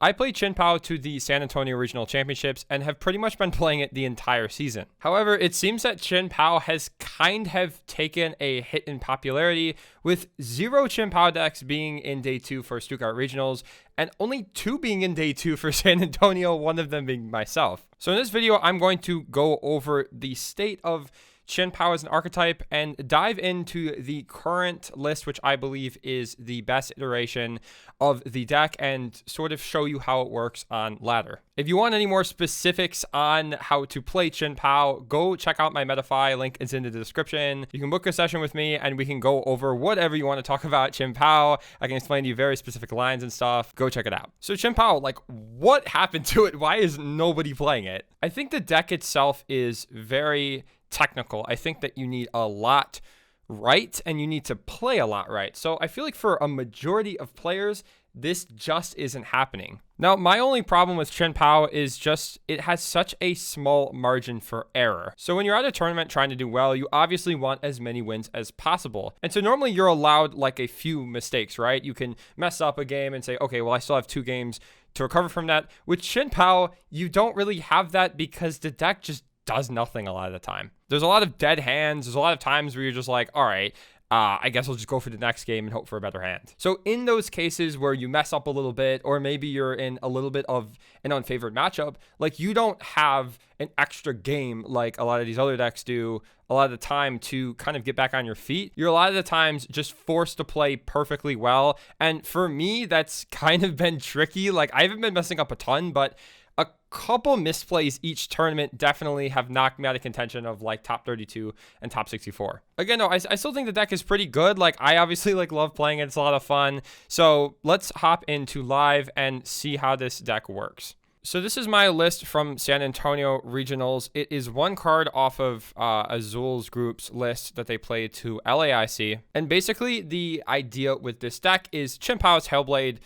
I played Chien-Pao to the San Antonio Regional Championships and have pretty much been playing it the entire season. However, it seems that Chien-Pao has kind of taken a hit in popularity, with 0 Chien-Pao decks being in day 2 for Stuttgart Regionals and only 2 being in day 2 for San Antonio, one of them being myself. So in this video, I'm going to go over the state of Chien-Pao as an archetype and dive into the current list, which I believe is the best iteration of the deck, and sort of show you how it works on ladder. If you want any more specifics on how to play Chien-Pao, go check out my Metafy. Link is in the description. You can book a session with me and we can go over whatever you want to talk about Chien-Pao. I can explain to you very specific lines and stuff. Go check it out. So Chien-Pao, like, what happened to it? Why is nobody playing it? I think the deck itself is very technical. I think that you need a lot right and you need to play a lot right. So I feel like for a majority of players, this just isn't happening. Now, my only problem with Chien-Pao is just it has such a small margin for error. So when you're at a tournament trying to do well, you obviously want as many wins as possible. And so normally you're allowed like a few mistakes, right? You can mess up a game and say, okay, well, I still have 2 games to recover from that. With Chien-Pao, you don't really have that because the deck just does nothing a lot of the time. There's a lot of dead hands. There's a lot of times where you're just like, all right, I guess I'll just go for the next game and hope for a better hand. So in those cases where you mess up a little bit, or maybe you're in a little bit of an unfavored matchup, like you don't have an extra game like a lot of these other decks do a lot of the time to kind of get back on your feet. You're a lot of the times just forced to play perfectly well. And for me, that's kind of been tricky. Like I haven't been messing up a ton, but a couple misplays each tournament definitely have knocked me out of contention of like top 32 and top 64. Again, no, I still think the deck is pretty good. Like I obviously like love playing it. It's a lot of fun. So let's hop into live and see how this deck works. So this is my list from San Antonio Regionals. It is 1 card off of Azul's group's list that they played to LAIC. And basically the idea with this deck is Chien-Pao's Hailblade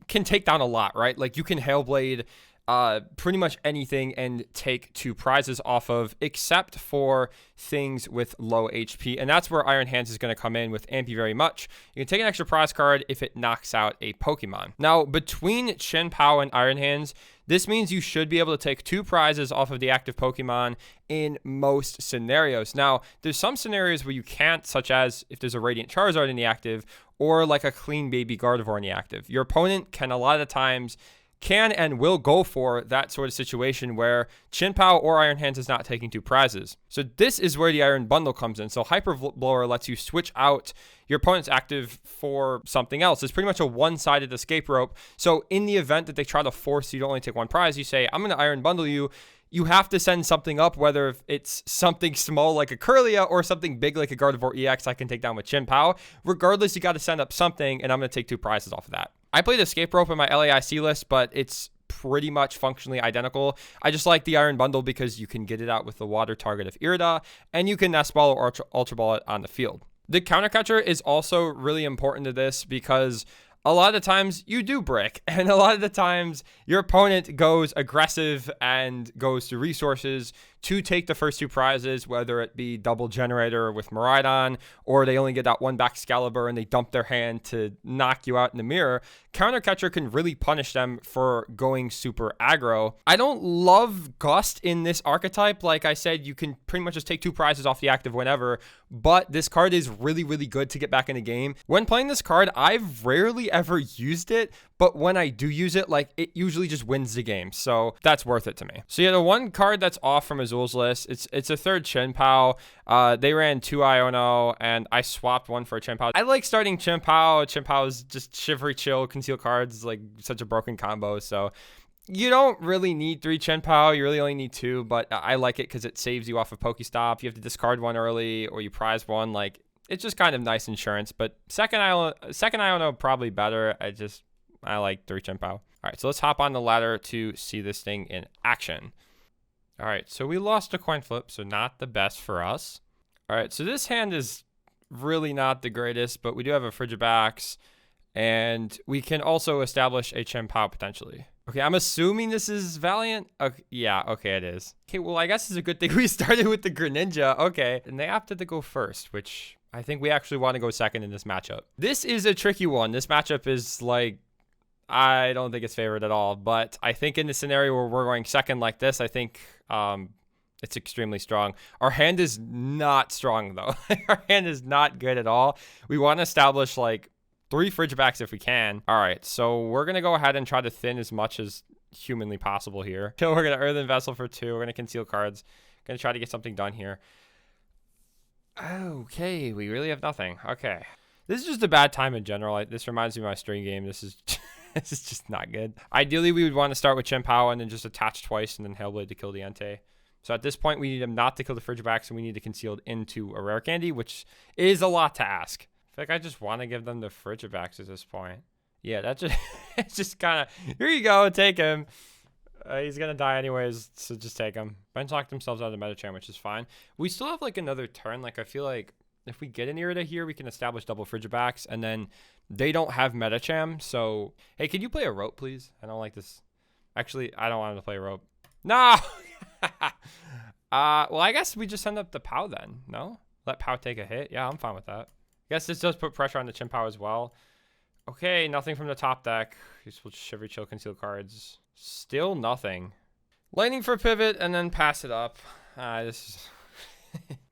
can take down a lot, right? Like you can Hailblade pretty much anything and take 2 prizes off of, except for things with low HP. And that's where Iron Hands is going to come in with Ampy very much. You can take an extra prize card if it knocks out a Pokemon. Now, between Chien-Pao and Iron Hands, this means you should be able to take 2 prizes off of the active Pokemon in most scenarios. Now, there's some scenarios where you can't, such as if there's a Radiant Charizard in the active, or like a Clean Baby Gardevoir in the active. Your opponent can a lot of the times can and will go for that sort of situation where Chien-Pao or Iron Hands is not taking 2 prizes. So this is where the Iron Bundle comes in. So Hyper Blower lets you switch out your opponent's active for something else. It's pretty much a one-sided escape rope. So in the event that they try to force you to only take 1 prize, you say, I'm going to Iron Bundle you. You have to send something up, whether it's something small like a Curlia or something big like a Gardevoir EX I can take down with Chien-Pao. Regardless, you got to send up something, and I'm going to take 2 prizes off of that. I played Escape Rope in my LAIC list, but it's pretty much functionally identical. I just like the Iron Bundle because you can get it out with the water target of Irida, and you can Nest Ball or Ultra Ball it on the field. The Counter Catcher is also really important to this because a lot of the times you do brick, and a lot of the times your opponent goes aggressive and goes to resources to take the first 2 prizes, whether it be Double Generator with Miraidon, or they only get that 1 back Excalibur and they dump their hand to knock you out in the mirror. Counter Catcher can really punish them for going super aggro. I don't love Gust in this archetype. Like I said, you can pretty much just take 2 prizes off the active whenever, but this card is really, really good to get back in the game. When playing this card, I've rarely ever used it, but when I do use it, like it usually just wins the game. So that's worth it to me. So yeah, the 1 card that's off from Azul's list, it's a 3rd Chien-Pao. They ran 2 Iono and I swapped 1 for a Chien-Pao. I like starting Chien-Pao. Chien-Pao's just Shivery Chill, conceal cards, like such a broken combo. So you don't really need 3 Chien-Pao. You really only need 2, but I like it because it saves you off of Pokestop. You have to discard 1 early or you prize 1. Like it's just kind of nice insurance. But second Iono probably better. I like 3 Chien-Pao. All right, so let's hop on the ladder to see this thing in action. All right, so we lost a coin flip, so not the best for us. All right, so this hand is really not the greatest, but we do have a Frigibax, and we can also establish a Chien-Pao potentially. Okay, I'm assuming this is Valiant. Okay, yeah, okay, it is. Okay, well, I guess it's a good thing we started with the Greninja. Okay, and they opted to go first, which I think we actually want to go second in this matchup. This is a tricky one. This matchup is like I don't think it's favored at all. But I think in the scenario where we're going second like this, I think it's extremely strong. Our hand is not strong, though. Our hand is not good at all. We want to establish, like, 3 fridge backs if we can. All right, so we're going to go ahead and try to thin as much as humanly possible here. So we're going to Earthen Vessel for 2. We're going to conceal cards. Going to try to get something done here. Okay, we really have nothing. Okay. This is just a bad time in general. This reminds me of my string game. This is this is just not good. Ideally, we would want to start with Chien-Pao and then just attach twice and then Hellblade to kill the Entei. So at this point, we need him not to kill the fridge backs, and we need to conceal it into a rare candy, which is a lot to ask. I feel like I just want to give them the fridge backs at this point. Yeah, that just it's just kind of, here you go, take him. He's going to die anyways, so just take him. Bench locked themselves out of the Metacham, which is fine. We still have, like, another turn. Like, I feel like if we get an Irida here, we can establish double Frigibacks, and then they don't have Metacham, so... Hey, can you play a rope, please? I don't like this. Actually, I don't want him to play a rope. No! Well, I guess we just send up the Pao then, no? Let Pao take a hit? Yeah, I'm fine with that. I guess this does put pressure on the Chien-Pao as well. Okay, nothing from the top deck. Useful Shivery Chill conceal cards. Still nothing. Lightning for pivot and then pass it up. This is...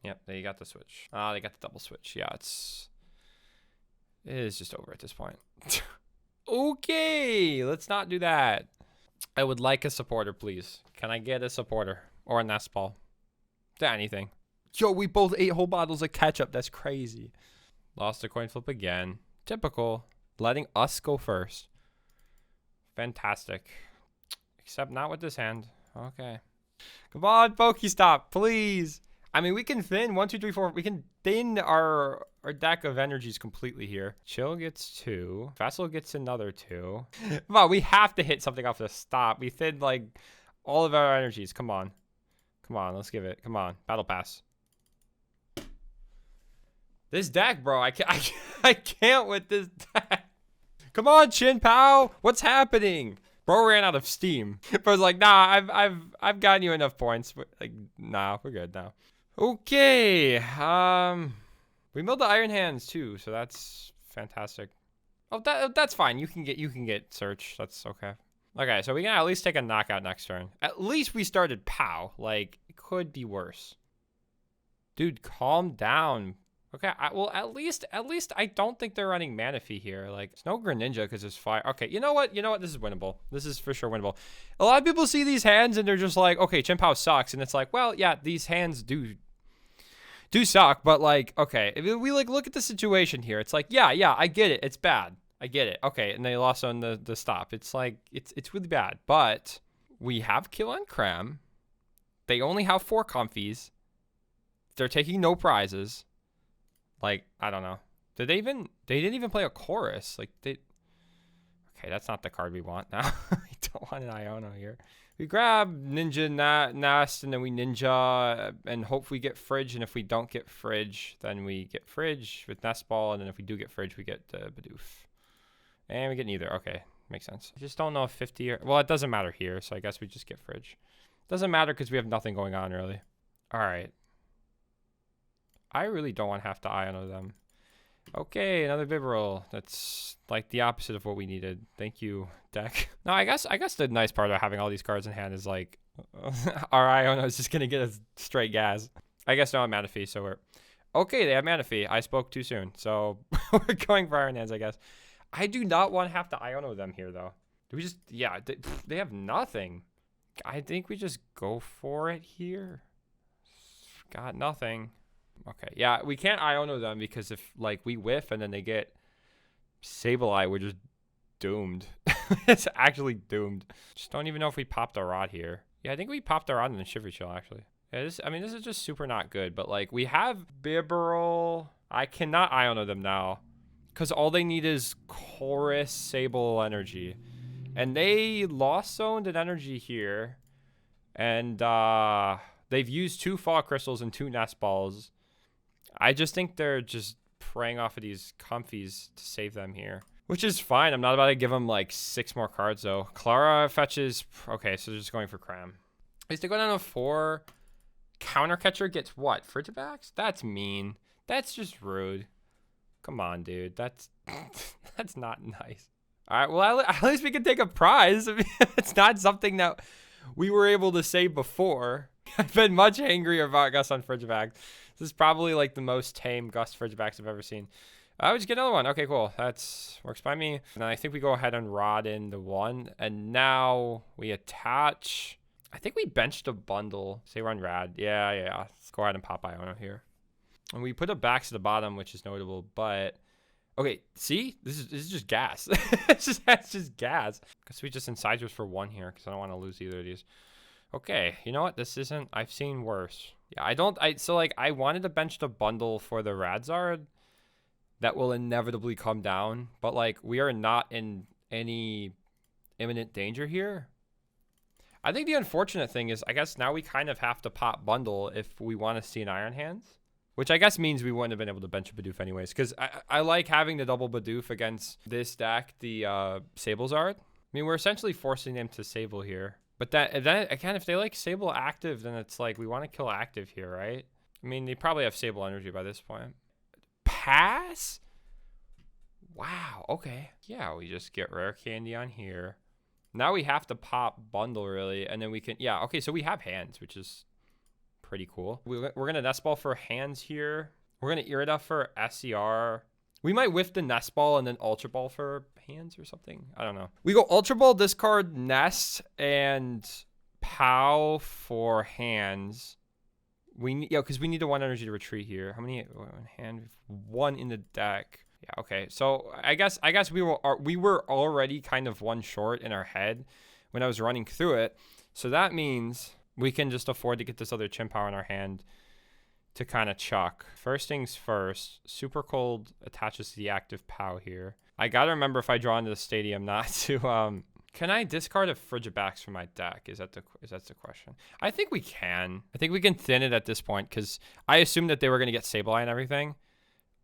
Yep, they got the switch. They got the double switch. Yeah, it is just over at this point. Okay, let's not do that. I would like a supporter, please. Can I get a supporter? Or a nest ball? Anything. Yo, we both ate whole bottles of ketchup. That's crazy. Lost a coin flip again. Typical. Letting us go first. Fantastic. Except not with this hand. Okay. Come on, Pokestop, please. I mean, we can thin 1, 2, 3, 4. We can thin our deck of energies completely here. Chill gets 2. Vessel gets another 2. Come on, we have to hit something off the stop. We thinned, like, all of our energies. Come on. Come on, let's give it. Come on. Battle Pass. This deck, bro. I can't with this deck. Come on, Chien-Pao. What's happening? Bro ran out of steam. Bro's like, nah, I've gotten you enough points. Like, nah, we're good now. Okay. We milled the Iron Hands too, so that's fantastic. Oh, that's fine. You can get Search. That's okay. Okay, so we can at least take a knockout next turn. At least we started Pao. Like, it could be worse. Dude, calm down. Okay, well, at least I don't think they're running Manaphy here. Like, it's no Greninja because there's fire. Okay, you know what? This is winnable. This is for sure winnable. A lot of people see these hands and they're just like, okay, Chien-Pao sucks. And it's like, well, yeah, these hands do suck. But, like, okay, if we, like, look at the situation here. It's like, yeah, I get it. It's bad. I get it. Okay, and they lost on the stop. It's like, it's really bad. But we have Kill on Cram. They only have 4 comfies. They're taking no prizes. Like, I don't know. They didn't even play a chorus. Like, okay, that's not the card we want now. We don't want an Iono here. We grab Ninja Nest, and then we Ninja, and hope we get Fridge, and if we don't get Fridge, then we get Fridge with Nest Ball, and then if we do get Fridge, we get Bidoof. And we get neither. Okay, makes sense. I just don't know if 50 or... Well, it doesn't matter here, so I guess we just get Fridge. Doesn't matter because we have nothing going on, really. All right. I really don't want to have to Iono them. Okay, another Bibarel. That's like the opposite of what we needed. Thank you, deck. No, I guess the nice part of having all these cards in hand is like our Iono is just gonna get us straight gas. I guess no Manaphy, so we're okay. They have Manaphy. I spoke too soon, so we're going for Iron Hands, I guess. I do not want to have to Iono them here, though. Do we just? Yeah, they have nothing. I think we just go for it here. Got nothing. Okay, yeah, we can't Iono them because if, like, we whiff and then they get Sableye, we're just doomed. It's actually doomed. Just don't even know if we popped a Rod here. Yeah, I think we popped a Rod in the Shivery Chill, actually. Yeah, this is just super not good, but, like, we have Bibarel. I cannot Iono them now because all they need is Chorus Sable Energy. And they lost zoned an energy here. And they've used 2 Fall Crystals and 2 Nest Balls. I just think they're just preying off of these comfies to save them here. Which is fine. I'm not about to give them like 6 more cards though. Clara fetches... Okay, so they're just going for Cram. At least they go down to 4. Counter Catcher gets what? Frigibacks? That's mean. That's just rude. Come on, dude. That's that's not nice. All right, well, at least we can take a prize. I mean, it's not something that we were able to say before. I've been much angrier about Gus on Frigivax. This is probably like the most tame Gus Frigivax I've ever seen. I would just get another one. Okay, cool. That's works by me. And I think we go ahead and rod in the one. And now we attach. I think we benched a bundle. Say run rad. Yeah. Let's go ahead and pop Iono here. And we put a backs to the bottom, which is notable. But okay, see? This is just gas. That's just gas. Guess we just incisors for one here because I don't want to lose either of these. Okay, you know what? This isn't. I've seen worse. Yeah, so like I wanted to bench the bundle for the Radzard. That will inevitably come down, but like we are not in any imminent danger here. I think the unfortunate thing is I guess now we kind of have to pop bundle if we want to see an Iron Hands, which I guess means we wouldn't have been able to bench a Bidoof anyways, because I like having the double Bidoof against this deck, the Sablezard. I mean, we're essentially forcing them to Sable here, but then again, if they like Sable active, then it's like we want to kill active here, right? I mean, they probably have Sable energy by this point. Pass? Wow, okay. Yeah, we just get rare candy on here. Now we have to pop bundle, really, and then we can... Yeah, okay, so we have hands, which is pretty cool. We're going to Nest Ball for hands here. We're going to Irida for SCR. We might whiff the Nest Ball and then Ultra Ball for hands or something. I don't know. We go Ultra Ball, discard Nest, and Pow for hands. We need, because we need the 1 energy to retreat here. How many in hand? 1 in the deck. Yeah, okay. So I guess we were already kind of 1 short in our head when I was running through it. So that means we can just afford to get this other Chien-Pao in our hand to kind of chuck. First things first, Super Cold attaches to the active Pow here. I gotta remember if I draw into the stadium not to can I discard a Frigivax from my deck? Is that the question? I think we can. I think we can thin it at this point because I assumed that they were going to get Sableye and everything.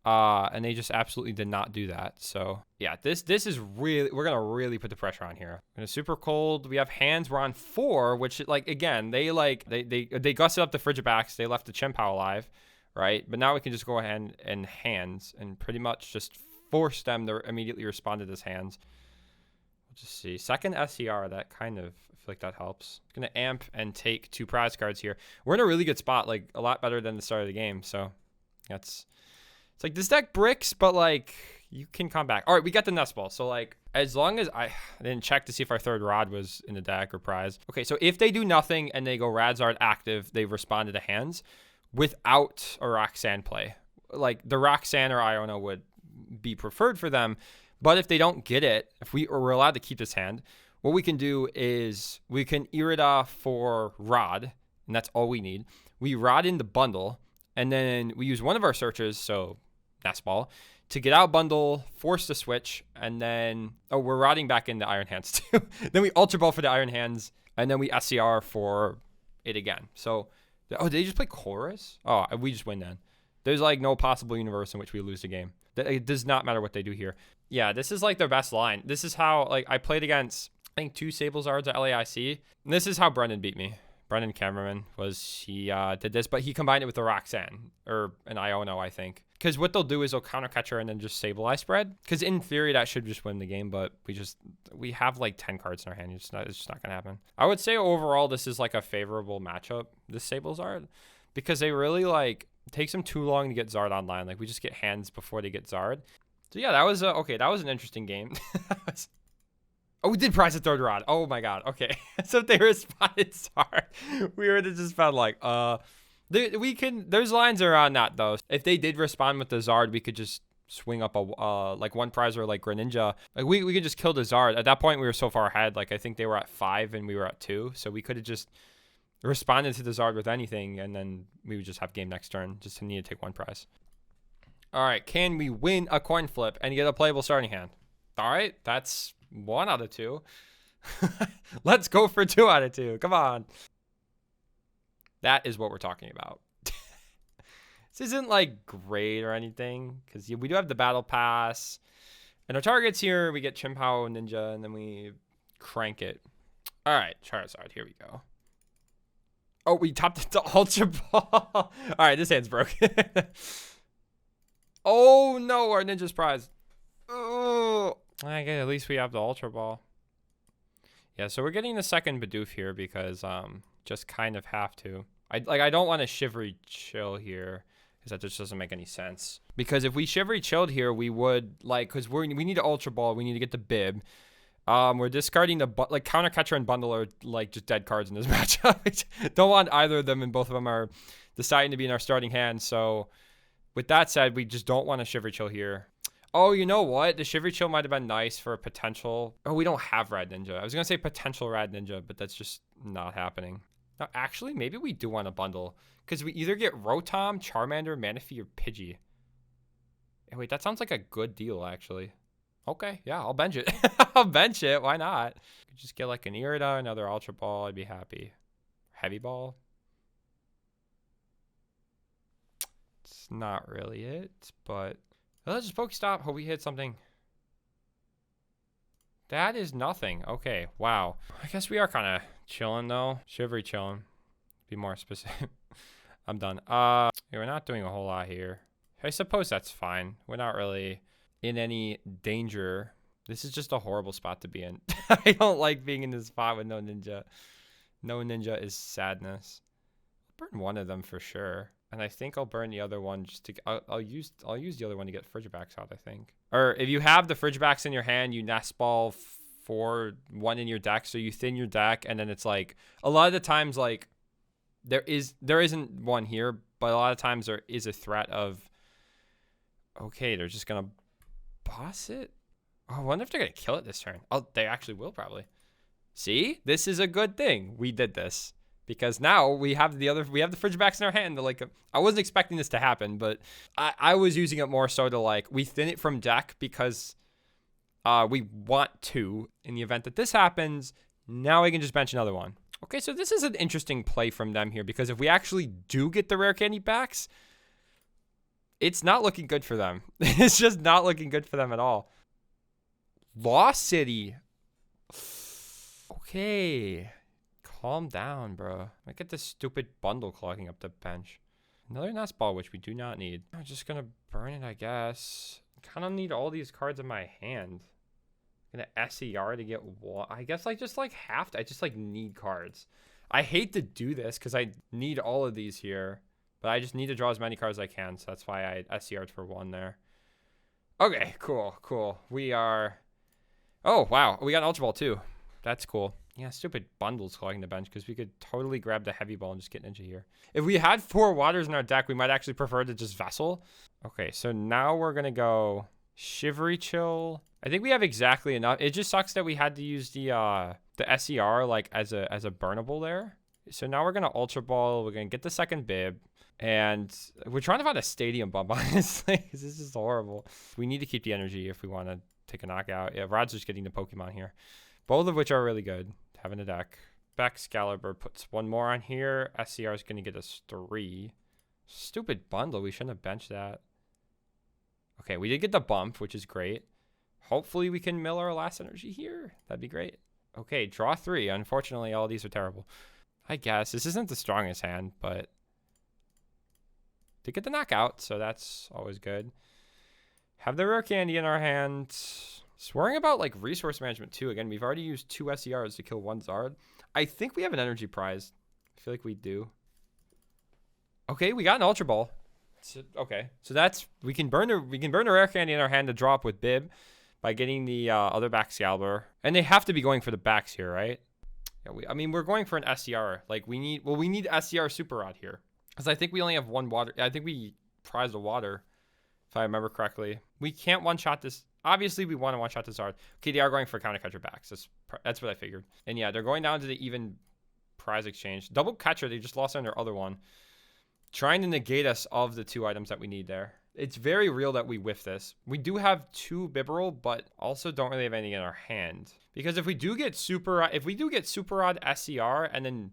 And they just absolutely did not do that. So, yeah, this is really... We're going to really put the pressure on here. We're Super Cold. We have hands. We're on 4, which, like, again, they gusted up the Frigivax. They left the Chien-Pao alive, right? But now we can just go ahead and hands and pretty much just force them to immediately respond to this hands. Just see. Second SCR, that kind of, I feel like that helps. It's going to amp and take 2 prize cards here. We're in a really good spot, like a lot better than the start of the game. So it's like this deck bricks, but like you can come back. All right, we got the Nest Ball. So like as long as I didn't check to see if our 3rd Rod was in the deck or prize. Okay, so if they do nothing and they go Radzard active, they respond to the hands without a Roxanne play. Like the Roxanne or Iono would be preferred for them. But if they don't get it, if we're allowed to keep this hand, what we can do is we can Irida for Rod, and that's all we need. We Rod in the bundle, and then we use one of our searches, so Nest Ball, to get out bundle, force the switch, and then... Oh, we're Rodding back into Iron Hands too. Then we Ultra Ball for the Iron Hands, and then we SCR for it again. So, oh, did they just play Chorus? Oh, we just win then. There's like no possible universe in which we lose the game. It does not matter what they do here. Yeah, this is like their best line. This is how, like, I played against, I think, 2 Sablezards at LAIC. And this is how Brendan beat me. Brendan Cameraman he did this, but he combined it with a Roxanne or an Iono, I think. Because what they'll do is they'll counter catch her and then just Sableye spread. Because in theory, that should just win the game, but we have like 10 cards in our hand. It's just not going to happen. I would say overall, this is like a favorable matchup, this Sablezard, because they really like, it takes them too long to get Zard online. Like we just get hands before they get Zard. So yeah, that was okay. That was an interesting game. Oh, we did prize the 3rd Rod. Oh my god. Okay, so if they responded Zard, we would have just found like there's lines around that though. If they did respond with the Zard, we could just swing up a like 1 prize or like Greninja. Like we could just kill the Zard. At that point, we were so far ahead. Like I think they were at 5 and we were at 2, so we could have just responded to the Zard with anything, and then we would just have game next turn. Just need to take 1 prize. All right, can we win a coin flip and get a playable starting hand? All right, that's 1 out of 2. Let's go for 2 out of 2. Come on. That is what we're talking about. This isn't like great or anything because we do have the battle pass. And our targets here, we get Chien-Pao, Ninja, and then we crank it. All right, Charizard, here we go. Oh, we topped it to Ultra Ball. All right, this hand's broken. Oh, no, our Ninja's prize. Oh, I guess at least we have the Ultra Ball. Yeah, so we're getting the second Bidoof here because just kind of have to. I don't want to Shivery Chill here because that just doesn't make any sense. Because if we Shivery Chilled here, we would because we need an Ultra Ball, we need to get the Bib. We're discarding the Counter Catcher and Bundle are just dead cards in this matchup. Don't want either of them, and both of them are deciding to be in our starting hand. So with that said, we just don't want to Shivery Chill here. Oh, you know what? The Shivery Chill might have been nice for a potential. Oh, we don't have Rad Ninja. I was going to say potential Rad Ninja, but that's just not happening. Now, actually, maybe we do want a bundle. Because we either get Rotom, Charmander, Manaphy, or Pidgey. Hey, wait, that sounds like a good deal, actually. Okay, yeah, I'll bench it. I'll bench it. Why not? Just get like an Irida, another Ultra Ball. I'd be happy. Heavy Ball. It's not really it, but... Let's just Pokestop. Hope we hit something. That is nothing. Okay, wow. I guess we are kind of chilling, though. Shivery chilling. Be more specific. I'm done. Yeah, we're not doing a whole lot here. I suppose that's fine. We're not really in any danger. This is just a horrible spot to be in. I don't like being in this spot with no Ninja. No Ninja is sadness. I'll burn one of them for sure. And I think I'll burn the other one just to... I'll use the other one to get Frigibacks out, I think. Or if you have the Frigibacks in your hand, you Nest Ball for one in your deck. So you thin your deck, and then it's like... A lot of the times, like... There isn't one here, but a lot of times there is a threat of... Okay, they're just going to boss it? Oh, I wonder if they're going to kill it this turn. Oh, they actually will, probably. See? This is a good thing. We did this. Because now we have the Frigibacks in our hand. I wasn't expecting this to happen, but I was using it more so to we thin it from deck because we want to. In the event that this happens, now we can just bench another one. Okay, so this is an interesting play from them here because if we actually do get the rare candy backs, it's not looking good for them. It's just not looking good for them at all. Lost City. Okay. Calm down, bro. Look at this stupid bundle clogging up the bench. Another Nest Ball, which we do not need. I'm just going to burn it, I guess. I kind of need all these cards in my hand. I'm going to SER to get one. I guess I just have to. I just need cards. I hate to do this because I need all of these here. But I just need to draw as many cards as I can. So that's why I SER'd for one there. Okay, cool. We are... Oh, wow. We got an Ultra Ball too. That's cool. Yeah, stupid bundles clogging the bench because we could totally grab the Heavy Ball and just get Ninja here. If we had 4 waters in our deck, we might actually prefer to just Vessel. Okay, so now we're going to go Shivery Chill. I think we have exactly enough. It just sucks that we had to use the SER as a burnable there. So now we're going to Ultra Ball. We're going to get the second Bib. And we're trying to find a Stadium Bump, honestly, because this is horrible. We need to keep the energy if we want to take a knockout. Yeah, Rod's just getting the Pokemon here. Both of which are really good. Having a deck. Excalibur puts one more on here. SCR is going to get us 3. Stupid bundle. We shouldn't have benched that. Okay, we did get the bump, which is great. Hopefully we can mill our last energy here. That'd be great. Okay, draw 3. Unfortunately, all these are terrible. I guess. This isn't the strongest hand, but... Did get the knockout, so that's always good. Have the rare candy in our hand... Swearing about resource management too. Again, we've already used 2 SERs to kill 1 Zard. I think we have an energy prize. I feel like we do. Okay, we got an Ultra Ball. Okay, so that's we can burn a rare candy in our hand to drop with Bib by getting the other back Excalibur. And they have to be going for the backs here, right? Yeah, we're going for an SER. We need SER Super Rod here because I think we only have 1 water. I think we prized a water, if I remember correctly. We can't one-shot this. Obviously, we want to one-shot this hard. Okay, they are going for counter catcher backs. That's what I figured. And yeah, they're going down to the even prize exchange. Double catcher, they just lost on their other one. Trying to negate us of the 2 items that we need there. It's very real that we whiff this. We do have 2 Bibarel, but also don't really have anything in our hand. Because if we do get Super Rod SCR and then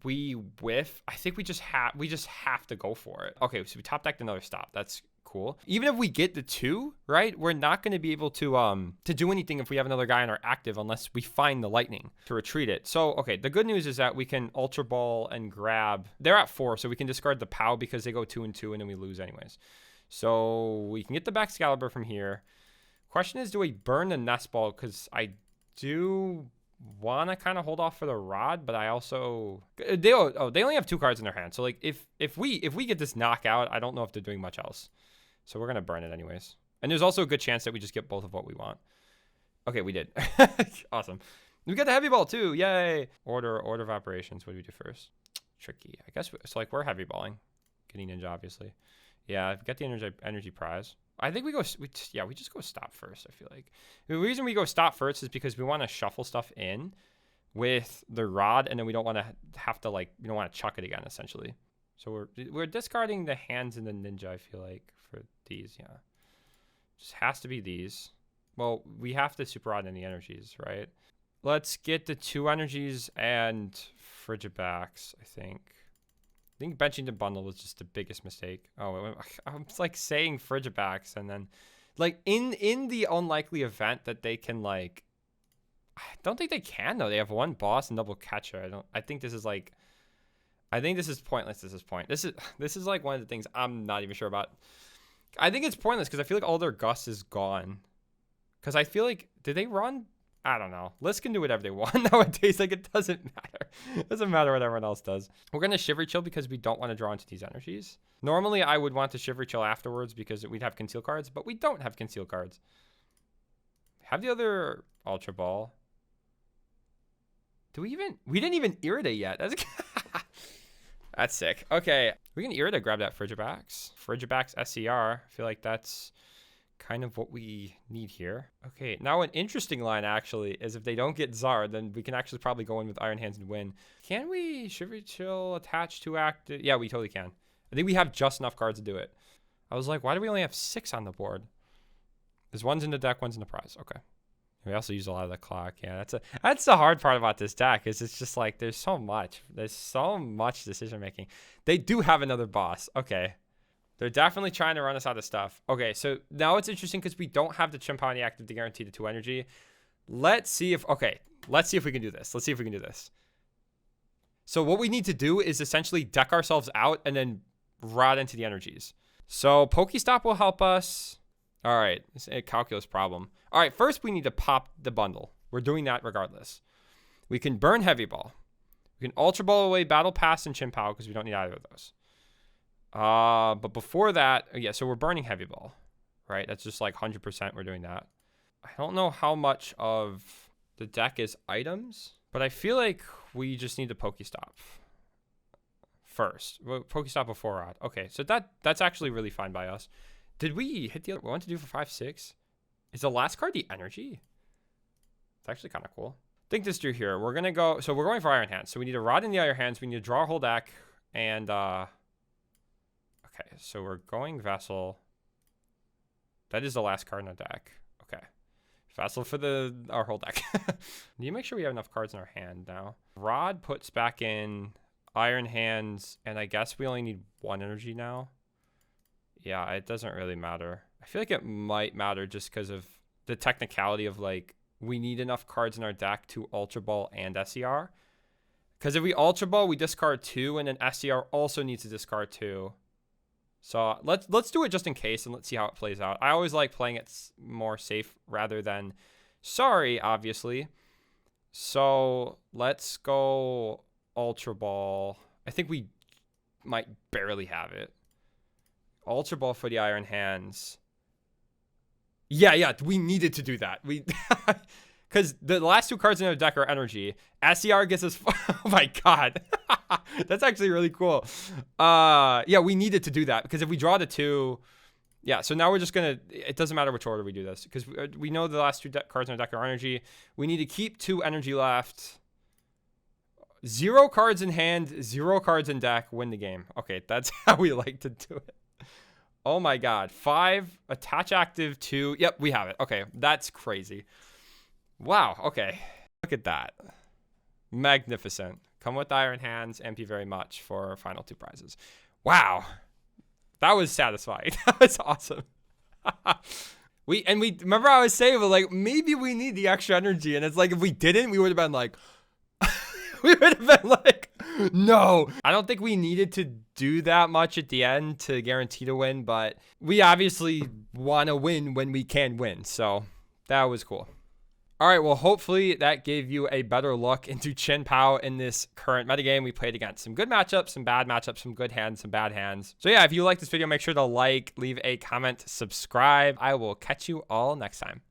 we whiff, I think we just have to go for it. Okay, so we top decked another stop. That's cool. Even if we get the 2, right, we're not going to be able to do anything if we have another guy in our active unless we find the lightning to retreat it. So, okay, the good news is that we can Ultra Ball and grab. They're at 4, so we can discard the POW because they go 2 and 2, and then we lose anyways. So we can get the back Excalibur from here. Question is, do we burn the nest ball? Because I do want to kind of hold off for the rod, but I also they only have 2 cards in their hand. So like if we get this knockout, I don't know if they're doing much else. So we're gonna burn it anyways. And there's also a good chance that we just get both of what we want. Okay, we did. Awesome. We got the heavy ball too. Yay! Order of operations. What do we do first? Tricky. I guess it's like we're heavy balling. Getting ninja, obviously. Yeah, get the energy prize. I think we just go stop first, I feel like. The reason we go stop first is because we want to shuffle stuff in with the rod, and then we don't want to have to, like, we don't want to chuck it again, essentially. So we're discarding the hands and the ninja, I feel like, for these, yeah. Just has to be these. Well, we have to super rod in the energies, right? Let's get the 2 energies and Frigibacks, I think. I think benching the bundle was just the biggest mistake. Oh, I'm like saying Frigibacks, and then like in the unlikely event that they can, like, I don't think they can though. They have 1 boss and double catcher. I think this is pointless at this point. This is like one of the things I'm not even sure about. I think it's pointless because I feel like all their Gus is gone. Because I feel like, did they run? I don't know. Lists can do whatever they want nowadays. Like, it doesn't matter. It doesn't matter what everyone else does. We're going to Shivery Chill because we don't want to draw into these energies. Normally, I would want to Shivery Chill afterwards because we'd have conceal cards, but we don't have conceal cards. Have the other Ultra Ball. We didn't even Irritate yet. That's sick. Okay. We can Irritate, grab that Frigibacks. Frigibacks SCR. I feel like that's kind of what we need here. Okay, now an interesting line actually is if they don't get Zard, then we can actually probably go in with Iron Hands and win. Can we Shivery Chill attach to active? Yeah, we totally can. I think we have just enough cards to do it. I was like, why do we only have 6 on the board? There's 1's in the deck, 1's in the prize. Okay. We also use a lot of the clock. Yeah, that's the hard part about this deck is it's just like there's so much decision making. They do have another boss. Okay. They're definitely trying to run us out of stuff. Okay, so now it's interesting because we don't have the Chien-Pao active to guarantee the 2 energy. Let's see if we can do this. So what we need to do is essentially deck ourselves out and then rod into the energies. So Pokestop will help us. All right, it's a calculus problem. All right, first we need to pop the bundle. We're doing that regardless. We can burn Heavy Ball. We can Ultra Ball away Battle Pass and Chien-Pao because we don't need either of those. But before that, yeah, so we're burning Heavy Ball, right? That's just like 100% we're doing that. I don't know how much of the deck is items, but I feel like we just need to Pokestop first. Pokestop before Rod. Okay, so that's actually really fine by us. Did we hit the other one to do for 5-6? Is the last card the energy? It's actually kind of cool. Think this through here. We're going for Iron Hands. So we need a Rod in the Iron Hands. We need to draw a whole deck. And, okay, so we're going Vessel. That is the last card in the deck. Okay. Vessel for our whole deck. Need to make sure we have enough cards in our hand now. Rod puts back in Iron Hands. And I guess we only need 1 energy now. Yeah, it doesn't really matter. I feel like it might matter just because of the technicality of, like, we need enough cards in our deck to Ultra Ball and SCR. Because if we Ultra Ball, we discard 2, and then SCR also needs to discard 2. So let's do it just in case, and let's see how it plays out. I always like playing it more safe rather than sorry, obviously. So let's go Ultra Ball. I think we might barely have it. Ultra Ball for the Iron Hands. Yeah, we needed to do that. Because the last 2 cards in our deck are energy. SCR gets us... Oh my god. That's actually really cool. Yeah, we needed to do that. Because if we draw the 2... Yeah, so now we're just going to... It doesn't matter which order we do this. Because we know the last 2 cards in our deck are energy. We need to keep 2 energy left. 0 cards in hand, 0 cards in deck, win the game. Okay, that's how we like to do it. Oh my god. 5, attach active 2. Yep, we have it. Okay, that's crazy. Wow, okay. Look at that. Magnificent. Come with Iron Hands. MP very much for final 2 prizes. Wow. That was satisfying. That was awesome. we remember I was saying, like, maybe we need the extra energy. And it's like, if we didn't, we would have been like, We would have been like, no. I don't think we needed to do that much at the end to guarantee to win, but we obviously want to win when we can win. So that was cool. All right, well, hopefully that gave you a better look into Chien-Pao in this current metagame. We played against some good matchups, some bad matchups, some good hands, some bad hands. So yeah, if you like this video, make sure to like, leave a comment, subscribe. I will catch you all next time.